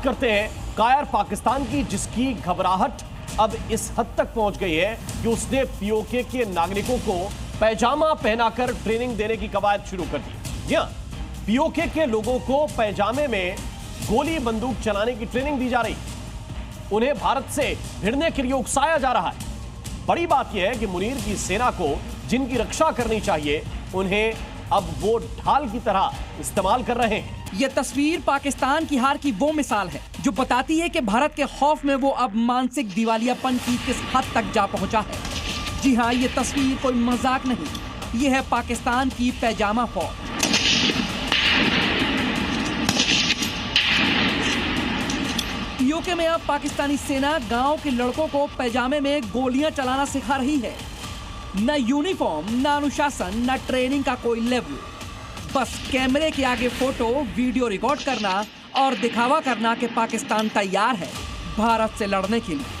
करते हैं कायर पाकिस्तान की, जिसकी घबराहट अब इस हद तक पहुंच गई है कि उसने पीओके के नागरिकों को पैजामा पहनाकर ट्रेनिंग देने की कवायद शुरू कर दी। पीओके के लोगों को पैजामे में गोली बंदूक चलाने की ट्रेनिंग दी जा रही, उन्हें भारत से भिड़ने के लिए उकसाया जा रहा है। बड़ी बात यह है कि मुनीर की सेना को जिनकी रक्षा करनी चाहिए, उन्हें अब वो ढाल की तरह इस्तेमाल कर रहे हैं। ये तस्वीर पाकिस्तान की हार की वो मिसाल है जो बताती है कि भारत के खौफ में वो अब मानसिक दिवालियापन की किस हद तक जा पहुंचा है। जी हाँ, ये तस्वीर कोई मजाक नहीं, ये है पाकिस्तान की पैजामा फौज। पीओके में अब पाकिस्तानी सेना गांव के लड़कों को पैजामे में गोलियां चलाना सिखा रही है। न यूनिफॉर्म, न अनुशासन, न ट्रेनिंग का कोई लेवल, बस कैमरे के आगे फोटो वीडियो रिकॉर्ड करना और दिखावा करना कि पाकिस्तान तैयार है भारत से लड़ने के लिए।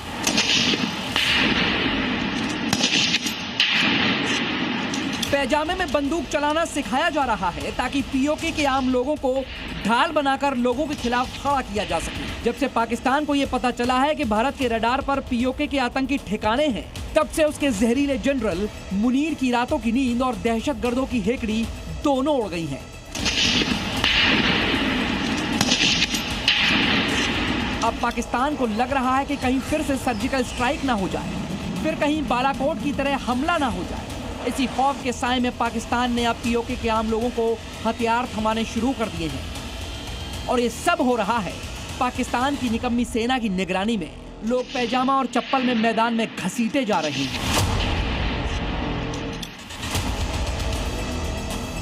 पैजामे में बंदूक चलाना सिखाया जा रहा है ताकि पीओके के आम लोगों को ढाल बनाकर लोगों के खिलाफ खड़ा किया जा सके। जब से पाकिस्तान को यह पता चला है कि भारत के रडार पर पीओके के आतंकी ठिकाने हैं, तब से उसके जहरीले जनरल मुनीर की रातों की नींद और दहशतगर्दों की हेकड़ी दोनों उड़ गई हैं। अब पाकिस्तान को लग रहा है कि कहीं फिर से सर्जिकल स्ट्राइक ना हो जाए, फिर कहीं बालाकोट की तरह हमला ना हो जाए। इसी खौफ के साए में पाकिस्तान ने अब पीओके के आम लोगों को हथियार थमाने शुरू कर दिए हैं। और ये सब हो रहा है पाकिस्तान की निकम्मी सेना की निगरानी में। लोग पैजामा और चप्पल में मैदान में घसीटे जा रहे हैं।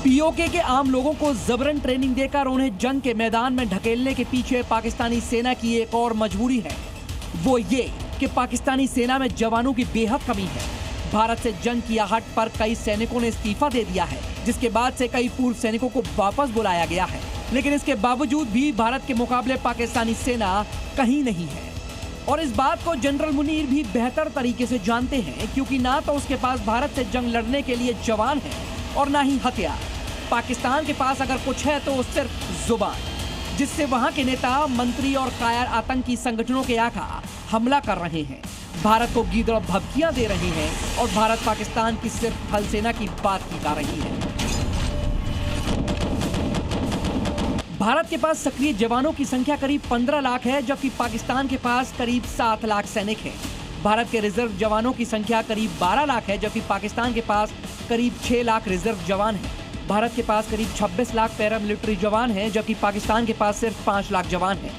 पीओके के आम लोगों को जबरन ट्रेनिंग देकर उन्हें जंग के मैदान में ढकेलने के पीछे पाकिस्तानी सेना की एक और मजबूरी है, वो ये कि पाकिस्तानी सेना में जवानों की बेहद कमी है। भारत से जंग की आहट पर कई सैनिकों ने इस्तीफा दे दिया है, जिसके बाद से कई पूर्व सैनिकों को वापस बुलाया गया है। लेकिन इसके बावजूद भी भारत के मुकाबले पाकिस्तानी सेना कहीं नहीं है। और इस बात को जनरल मुनीर भी बेहतर तरीके से जानते हैं, क्योंकि ना तो उसके पास भारत से जंग लड़ने के लिए जवान है और ना ही हथियार। पाकिस्तान के पास अगर कुछ है तो सिर्फ जुबान, जिससे वहां के नेता, मंत्री और कायर आतंकी संगठनों के आका हमला कर रहे हैं, भारत को गीदड़ धमकियां दे रहे हैं और भारत पाकिस्तान की सिर्फ थल सेना की बात की जा रही है। भारत के पास सक्रिय जवानों की संख्या करीब 15 लाख है, जबकि पाकिस्तान के पास करीब 7 लाख सैनिक हैं। भारत के रिजर्व जवानों की संख्या करीब 12 लाख है, जबकि पाकिस्तान के पास करीब 6 लाख रिजर्व जवान हैं। भारत के पास करीब 26 लाख पैरामिलिट्री जवान हैं, जबकि पाकिस्तान के पास सिर्फ 5 लाख जवान हैं।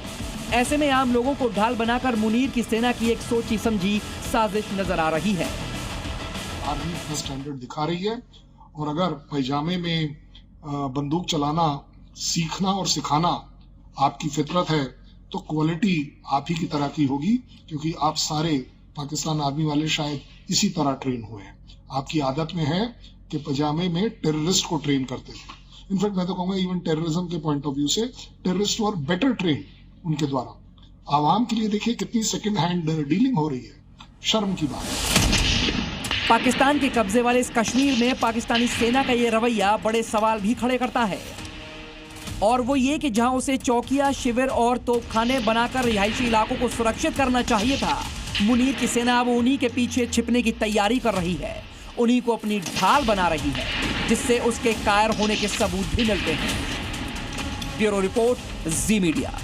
ऐसे में आम लोगों को ढाल बनाकर मुनीर की सेना की एक सोची समझी साजिश नजर आ रही है। आर्मी अपना स्टैंडर्ड दिखा रही है, और अगर पैजामे में बंदूक चलाना सीखना और सिखाना आपकी फितरत है, तो क्वालिटी आप ही की तरह की होगी, क्योंकि आप सारे पाकिस्तान आर्मी वाले शायद इसी तरह ट्रेन हुए हैं। आपकी आदत में है कि पैजामे में टेररिस्ट को ट्रेन करते थे। इनफैक्ट मैं तो कहूँगा इवन टेररिज्म के पॉइंट ऑफ व्यू से टेररिस्ट और बेटर ट्रेन उनके द्वारा। आवाम के लिए देखिए कितनी सेकंड हैंड डीलिंग हो रही है, शर्म की बात है। पाकिस्तान के कब्जे वाले इस कश्मीर में पाकिस्तानी सेना का ये रवैया बड़े सवाल भी खड़े करता है, और वो ये कि जहां उसे चौकियां, शिविर और तोपखाने बनाकर रिहायशी इलाकों को सुरक्षित करना चाहिए था, मुनीर की सेना अब उन्हीं के पीछे छिपने की तैयारी कर रही है, उन्हीं को अपनी ढाल बना रही है, जिससे उसके कायर होने के सबूत भी मिलते हैं। ब्यूरो रिपोर्ट, जी मीडिया।